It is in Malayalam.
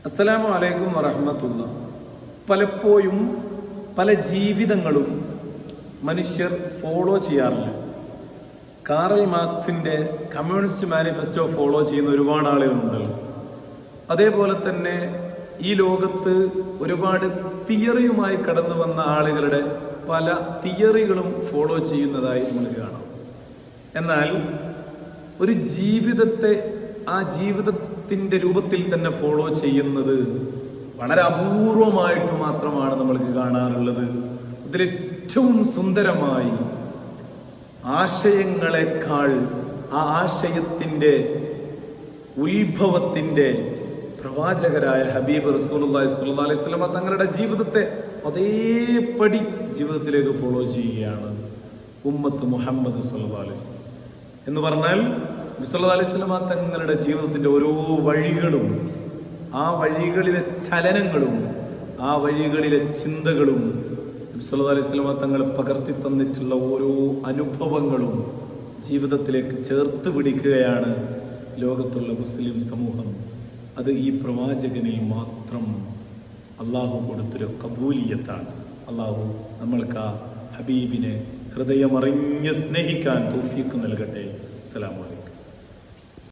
അസ്സലാമു അലൈക്കും വറഹ്മത്തുള്ളാഹി. പലപ്പോഴും പല ജീവിതങ്ങളും മനുഷ്യർ ഫോളോ ചെയ്യാറില്ല. കാറൽ മാർക്സിൻ്റെ കമ്മ്യൂണിസ്റ്റ് മാനിഫെസ്റ്റോ ഫോളോ ചെയ്യുന്ന ഒരുപാട് ആളുകളുണ്ടല്ലോ. അതേപോലെ തന്നെ ഈ ലോകത്ത് ഒരുപാട് തിയറിയുമായി കടന്നു വന്ന ആളുകളുടെ പല തിയറികളും ഫോളോ ചെയ്യുന്നതായി നമുക്ക് കാണാം. എന്നാൽ ഒരു ജീവിതത്തെ ആ ജീവിതത്തിൻ്റെ രൂപത്തിൽ തന്നെ ഫോളോ ചെയ്യുന്നത് വളരെ അപൂർവമായിട്ട് മാത്രമാണ് നമ്മൾക്ക് കാണാറുള്ളത്. ഇതിലേറ്റവും സുന്ദരമായി ആശയങ്ങളെക്കാൾ ആ ആശയത്തിൻ്റെ ഉത്ഭവത്തിൻ്റെ പ്രവാചകരായ ഹബീബ് റസൂലുള്ളാഹി സ്വല്ലല്ലാഹു അലൈഹി വസല്ലം തങ്ങളുടെ ജീവിതത്തെ അതേപടി ജീവിതത്തിലേക്ക് ഫോളോ ചെയ്യുകയാണ് ഉമ്മത്ത് മുഹമ്മദ് സ്വല്ലല്ലാഹു അലൈഹി വസല്ലം. എന്ന് പറഞ്ഞാൽ നബി സല്ലല്ലാഹു അലൈഹി വസല്ലം തങ്ങളുടെ ജീവിതത്തിൻ്റെ ഓരോ വഴികളും, ആ വഴികളിലെ ചലനങ്ങളും, ആ വഴികളിലെ ചിന്തകളും, നബി സല്ലല്ലാഹു അലൈഹി വസല്ലം തങ്ങൾ പകർത്തി തന്നിട്ടുള്ള ഓരോ അനുഭവങ്ങളും ജീവിതത്തിലേക്ക് ചേർത്ത് പിടിക്കുകയാണ് ലോകത്തുള്ള മുസ്ലിം സമൂഹം. അത് ഈ പ്രവാചകനിൽ മാത്രം അള്ളാഹു കൊടുത്തൊരു കബൂലിയത്താണ്. അള്ളാഹു നമ്മൾക്ക് ആ ഹബീബിനെ ഹൃദയമറിഞ്ഞ് സ്നേഹിക്കാൻ തൗഫീഖ് നൽകട്ടെ. അസ്സലാമു അലൈക്കും.